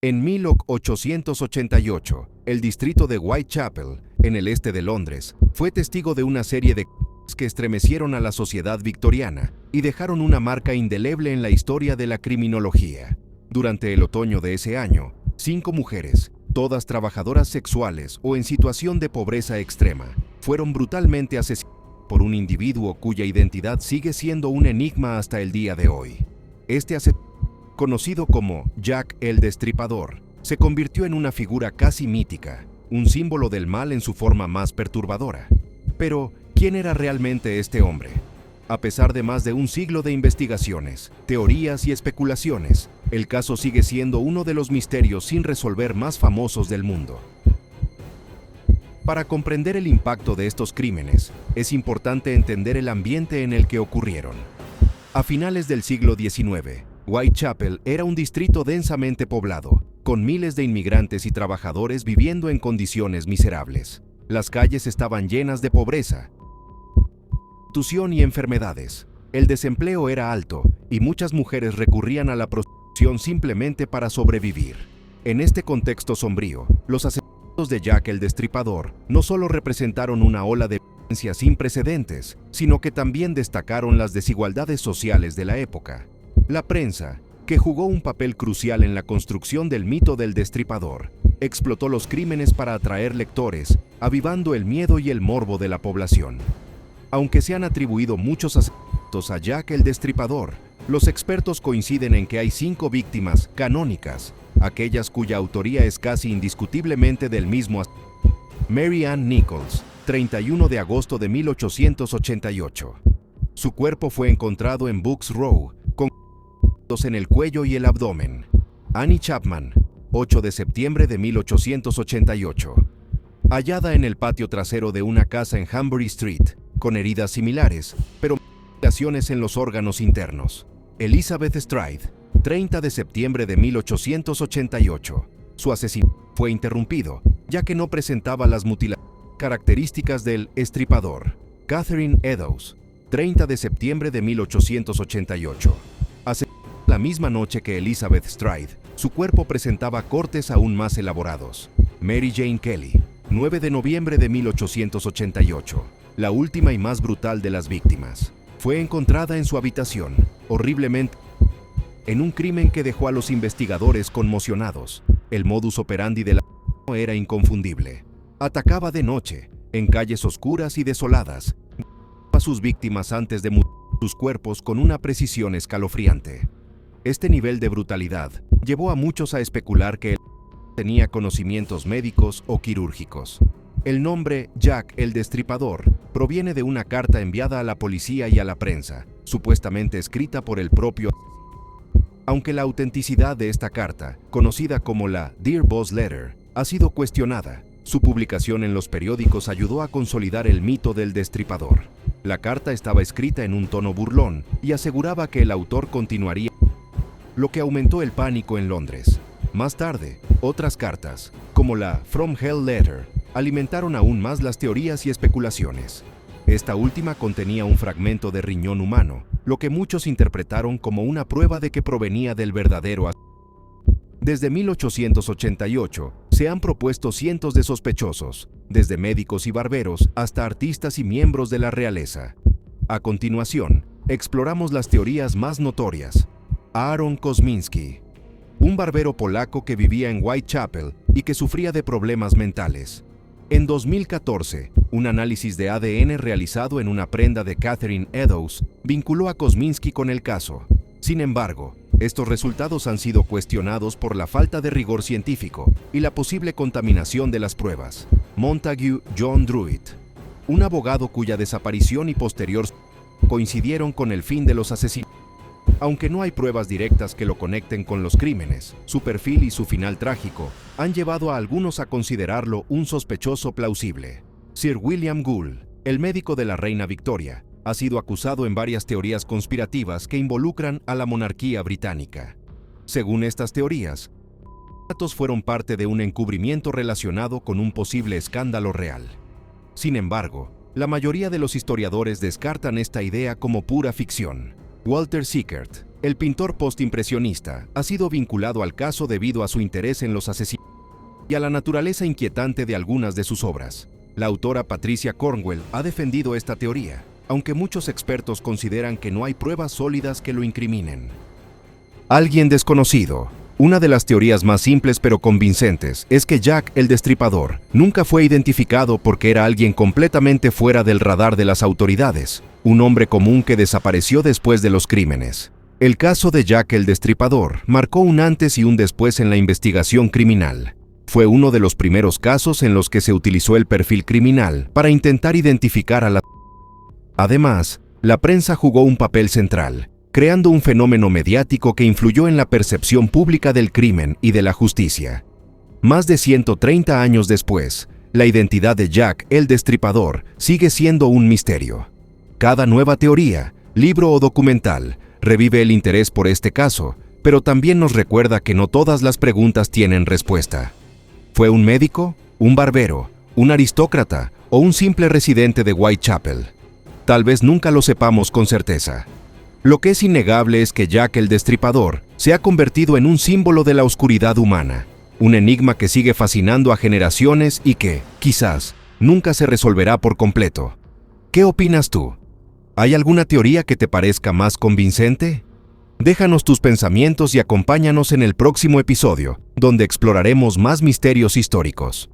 En 1888, el distrito de Whitechapel, en el este de Londres, fue testigo de una serie de que estremecieron a la sociedad victoriana y dejaron una marca indeleble en la historia de la criminología. Durante el otoño de ese año, 5 mujeres, todas trabajadoras sexuales o en situación de pobreza extrema, fueron brutalmente asesinadas por un individuo cuya identidad sigue siendo un enigma hasta el día de hoy. Este asesino, conocido como Jack el Destripador, se convirtió en una figura casi mítica, un símbolo del mal en su forma más perturbadora. Pero, ¿quién era realmente este hombre? A pesar de más de un siglo de investigaciones, teorías y especulaciones, el caso sigue siendo uno de los misterios sin resolver más famosos del mundo. Para comprender el impacto de estos crímenes, es importante entender el ambiente en el que ocurrieron. A finales del siglo XIX, Whitechapel era un distrito densamente poblado, con miles de inmigrantes y trabajadores viviendo en condiciones miserables. Las calles estaban llenas de pobreza, prostitución y enfermedades. El desempleo era alto y muchas mujeres recurrían a la prostitución simplemente para sobrevivir. En este contexto sombrío, los asesinatos de Jack el Destripador no solo representaron una ola de violencia sin precedentes, sino que también destacaron las desigualdades sociales de la época. La prensa, que jugó un papel crucial en la construcción del mito del destripador, explotó los crímenes para atraer lectores, avivando el miedo y el morbo de la población. Aunque se han atribuido muchos asesinatos a Jack el Destripador, los expertos coinciden en que hay 5 víctimas canónicas, aquellas cuya autoría es casi indiscutiblemente del mismo asesino. Mary Ann Nichols, 31 de agosto de 1888. Su cuerpo fue encontrado en Bucks Row, con en el cuello y el abdomen. Annie Chapman, 8 de septiembre de 1888. Hallada en el patio trasero de una casa en Hanbury Street, con heridas similares, pero mutilaciones en los órganos internos. Elizabeth Stride, 30 de septiembre de 1888. Su asesinato fue interrumpido, ya que no presentaba las mutilaciones características del estripador. Catherine Eddowes, 30 de septiembre de 1888. La misma noche que Elizabeth Stride, su cuerpo presentaba cortes aún más elaborados. Mary Jane Kelly, 9 de noviembre de 1888, la última y más brutal de las víctimas, fue encontrada en su habitación, horriblemente, en un crimen que dejó a los investigadores conmocionados. El modus operandi de la era inconfundible. Atacaba de noche, en calles oscuras y desoladas, a sus víctimas antes de mutilar sus cuerpos con una precisión escalofriante. Este nivel de brutalidad llevó a muchos a especular que él tenía conocimientos médicos o quirúrgicos. El nombre Jack el Destripador proviene de una carta enviada a la policía y a la prensa, supuestamente escrita por el propio asesino. Aunque la autenticidad de esta carta, conocida como la Dear Boss Letter, ha sido cuestionada, su publicación en los periódicos ayudó a consolidar el mito del destripador. La carta estaba escrita en un tono burlón y aseguraba que el autor continuaría, lo que aumentó el pánico en Londres. Más tarde, otras cartas, como la From Hell Letter, alimentaron aún más las teorías y especulaciones. Esta última contenía un fragmento de riñón humano, lo que muchos interpretaron como una prueba de que provenía del verdadero asesino. Desde 1888, se han propuesto cientos de sospechosos, desde médicos y barberos hasta artistas y miembros de la realeza. A continuación, exploramos las teorías más notorias. Aaron Kosminski, un barbero polaco que vivía en Whitechapel y que sufría de problemas mentales. En 2014, un análisis de ADN realizado en una prenda de Catherine Eddowes vinculó a Kosminski con el caso. Sin embargo, estos resultados han sido cuestionados por la falta de rigor científico y la posible contaminación de las pruebas. Montague John Druitt, un abogado cuya desaparición y posterior coincidieron con el fin de los asesinatos. Aunque no hay pruebas directas que lo conecten con los crímenes, su perfil y su final trágico han llevado a algunos a considerarlo un sospechoso plausible. Sir William Gould, el médico de la reina Victoria, ha sido acusado en varias teorías conspirativas que involucran a la monarquía británica. Según estas teorías, los asesinatos fueron parte de un encubrimiento relacionado con un posible escándalo real. Sin embargo, la mayoría de los historiadores descartan esta idea como pura ficción. Walter Sickert, El pintor postimpresionista ha sido vinculado al caso debido a su interés en los asesinos y a la naturaleza inquietante de algunas de sus obras. La autora Patricia Cornwell ha defendido esta teoría, aunque muchos expertos consideran que no hay pruebas sólidas que lo incriminen. Alguien desconocido. Una de las teorías más simples pero convincentes es que Jack el Destripador nunca fue identificado porque era alguien completamente fuera del radar de las autoridades, un hombre común que desapareció después de los crímenes. El caso de Jack el Destripador marcó un antes y un después en la investigación criminal. Fue uno de los primeros casos en los que se utilizó el perfil criminal para intentar identificar a la... Además, la prensa jugó un papel central, creando un fenómeno mediático que influyó en la percepción pública del crimen y de la justicia. Más de 130 años después, la identidad de Jack el Destripador sigue siendo un misterio. Cada nueva teoría, libro o documental revive el interés por este caso, pero también nos recuerda que no todas las preguntas tienen respuesta. ¿Fue un médico, un barbero, un aristócrata o un simple residente de Whitechapel? Tal vez nunca lo sepamos con certeza. Lo que es innegable es que Jack el Destripador se ha convertido en un símbolo de la oscuridad humana, un enigma que sigue fascinando a generaciones y que, quizás, nunca se resolverá por completo. ¿Qué opinas tú? ¿Hay alguna teoría que te parezca más convincente? Déjanos tus pensamientos y acompáñanos en el próximo episodio, donde exploraremos más misterios históricos.